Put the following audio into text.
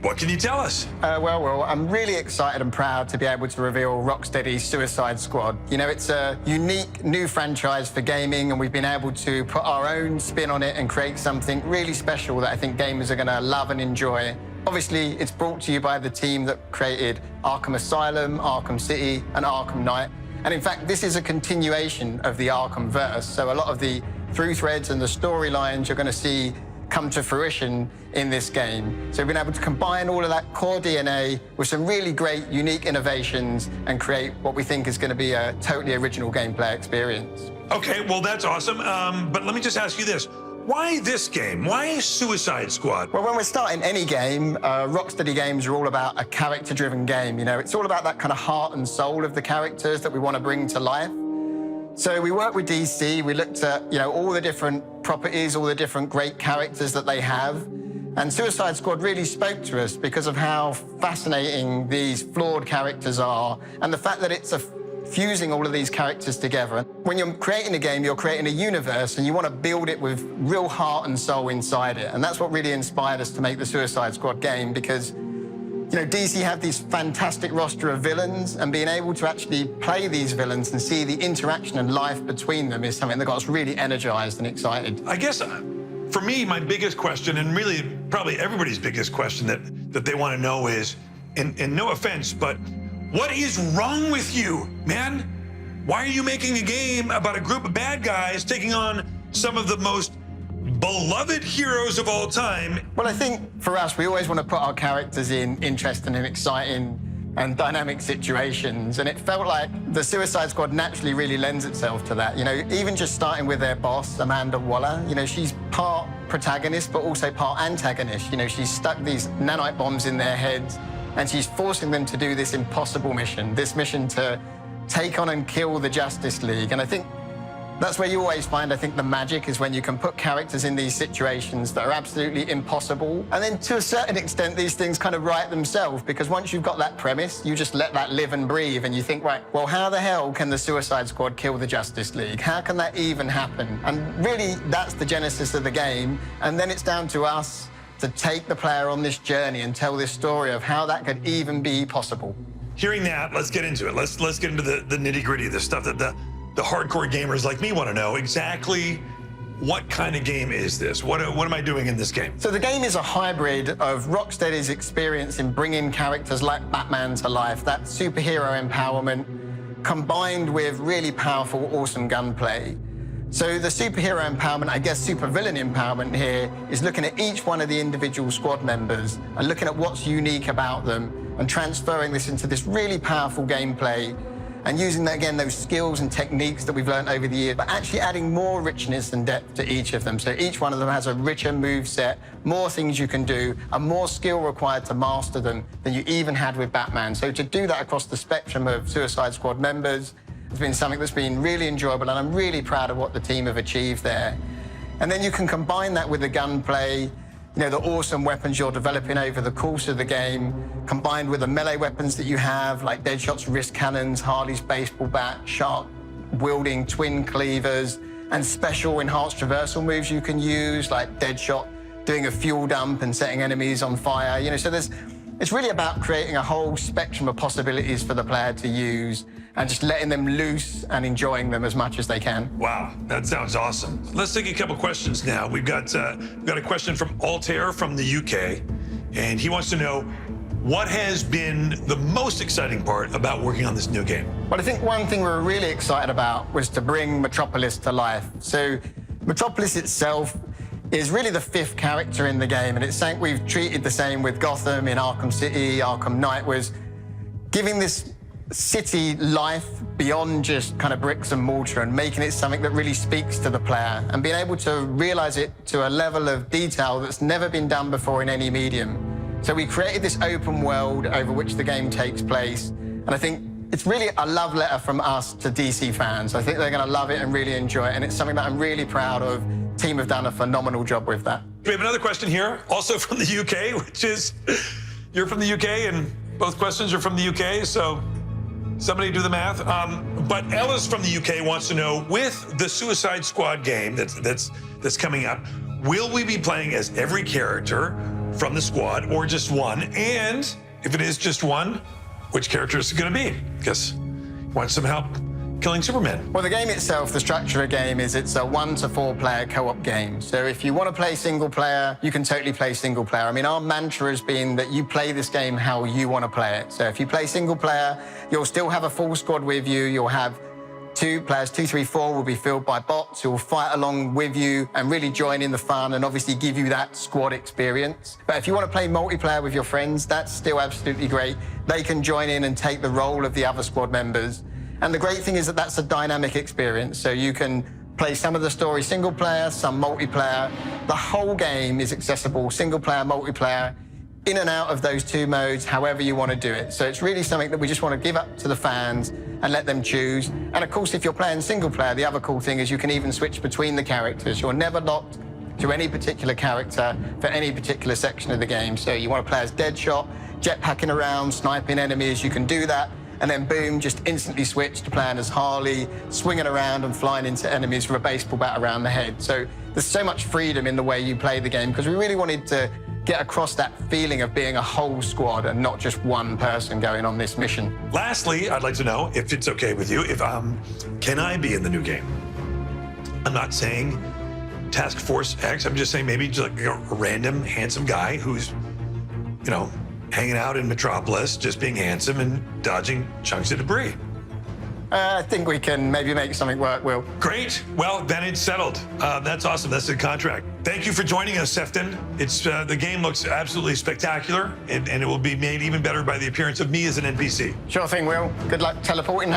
What can you tell us? Well, I'm really excited and proud to be able to reveal Rocksteady's Suicide Squad. You know, it's a unique new franchise for gaming, and we've been able to put our own spin on it and create something really special that I think gamers are going to love and enjoy. Obviously, it's brought to you by the team that created Arkham Asylum, Arkham City, and Arkham Knight. And in fact, this is a continuation of the Arkham verse. So a lot of the through threads and the storylines you're going to see come to fruition in this game. So we've been able to combine all of that core DNA with some really great, unique innovations and create what we think is going to be a totally original gameplay experience. Okay, well, that's awesome. But let me just ask you this. Why this game? Why Suicide Squad? Well, when we're starting any game, Rocksteady games are all about a character-driven game. You know, it's all about that kind of heart and soul of the characters that we want to bring to life. So we worked with DC, we looked at, you know, all the different properties, all the different great characters that they have. And Suicide Squad really spoke to us because of how fascinating these flawed characters are and the fact that it's fusing all of these characters together. When you're creating a game, you're creating a universe and you want to build it with real heart and soul inside it. And that's what really inspired us to make the Suicide Squad game, because you know, DC have this fantastic roster of villains, and being able to actually play these villains and see the interaction and life between them is something that got us really energized and excited. I guess for me, my biggest question, and really probably everybody's biggest question that they want to know is, and no offense, but what is wrong with you, man? Why are you making a game about a group of bad guys taking on some of the most beloved heroes of all time? Well, I think for us, we always want to put our characters in interesting and exciting and dynamic situations, and it felt like the Suicide Squad naturally really lends itself to that. You know, even just starting with their boss, Amanda Waller, you know, she's part protagonist but also part antagonist. You know, she's stuck these nanite bombs in their heads and she's forcing them to do this impossible mission, this mission to take on and kill the Justice League. And I think that's where you always find, I think, the magic is when you can put characters in these situations that are absolutely impossible. And then to a certain extent, these things kind of write themselves, because once you've got that premise, you just let that live and breathe and you think, right, well, how the hell can the Suicide Squad kill the Justice League? How can that even happen? And really, that's the genesis of the game. And then it's down to us to take the player on this journey and tell this story of how that could even be possible. Hearing that, let's get into it. Let's get into the nitty-gritty, the stuff that the hardcore gamers like me want to know. Exactly what kind of game is this? What am I doing in this game? So the game is a hybrid of Rocksteady's experience in bringing characters like Batman to life, that superhero empowerment, combined with really powerful, awesome gunplay. So the superhero empowerment, I guess supervillain empowerment here, is looking at each one of the individual squad members and looking at what's unique about them and transferring this into this really powerful gameplay and using, again, those skills and techniques that we've learned over the years, but actually adding more richness and depth to each of them. So each one of them has a richer move set, more things you can do, and more skill required to master them than you even had with Batman. So to do that across the spectrum of Suicide Squad members has been something that's been really enjoyable, and I'm really proud of what the team have achieved there. And then you can combine that with the gunplay, you know, the awesome weapons you're developing over the course of the game, combined with the melee weapons that you have, like Deadshot's wrist cannons, Harley's baseball bat, Shark-wielding twin cleavers, and special enhanced traversal moves you can use, like Deadshot doing a fuel dump and setting enemies on fire. You know, so it's really about creating a whole spectrum of possibilities for the player to use and just letting them loose and enjoying them as much as they can. Wow, that sounds awesome. Let's take a couple questions now. We've got a question from Altair from the UK, and he wants to know, what has been the most exciting part about working on this new game? Well, I think one thing we were really excited about was to bring Metropolis to life. So Metropolis itself is really the fifth character in the game, and it's something we've treated the same with Gotham in Arkham City, Arkham Knight, was giving this city life beyond just kind of bricks and mortar and making it something that really speaks to the player and being able to realize it to a level of detail that's never been done before in any medium. So we created this open world over which the game takes place, and I think it's really a love letter from us to DC fans. I think they're going to love it and really enjoy it, and it's something that I'm really proud of. The team have done a phenomenal job with that. We have another question here, also from the UK, which is, you're from the UK, and both questions are from the UK, so somebody do the math. But Ella's from the UK wants to know, with the Suicide Squad game that's coming up, will we be playing as every character from the squad or just one? And if it is just one, which character is it going to be? Because you want some help killing Superman. Well, the game itself, the structure of the game is it's a 1 to 4 player co-op game. So if you want to play single player, you can totally play single player. I mean, our mantra has been that you play this game how you want to play it. So if you play single player, you'll still have a full squad with you. You'll have 2 players, 2, 3, 4 will be filled by bots who will fight along with you and really join in the fun and obviously give you that squad experience. But if you want to play multiplayer with your friends, that's still absolutely great. They can join in and take the role of the other squad members. And the great thing is that that's a dynamic experience. So you can play some of the story single player, some multiplayer. The whole game is accessible, single player, multiplayer, in and out of those 2 modes, however you want to do it. So it's really something that we just want to give up to the fans and let them choose. And of course, if you're playing single player, the other cool thing is you can even switch between the characters. You're never locked to any particular character for any particular section of the game. So you want to play as Deadshot, jetpacking around, sniping enemies, you can do that. And then boom, just instantly switch to playing as Harley, swinging around and flying into enemies with a baseball bat around the head. So there's so much freedom in the way you play the game because we really wanted to get across that feeling of being a whole squad and not just one person going on this mission. Lastly, I'd like to know if it's okay with you, if can I be in the new game? I'm not saying Task Force X, I'm just saying maybe just like a random handsome guy who's, you know, hanging out in Metropolis, just being handsome and dodging chunks of debris. I think we can maybe make something work, Will. Great. Well, then it's settled. That's awesome. That's the contract. Thank you for joining us, Sefton. It's the game looks absolutely spectacular, and it will be made even better by the appearance of me as an NPC. Sure thing, Will. Good luck teleporting.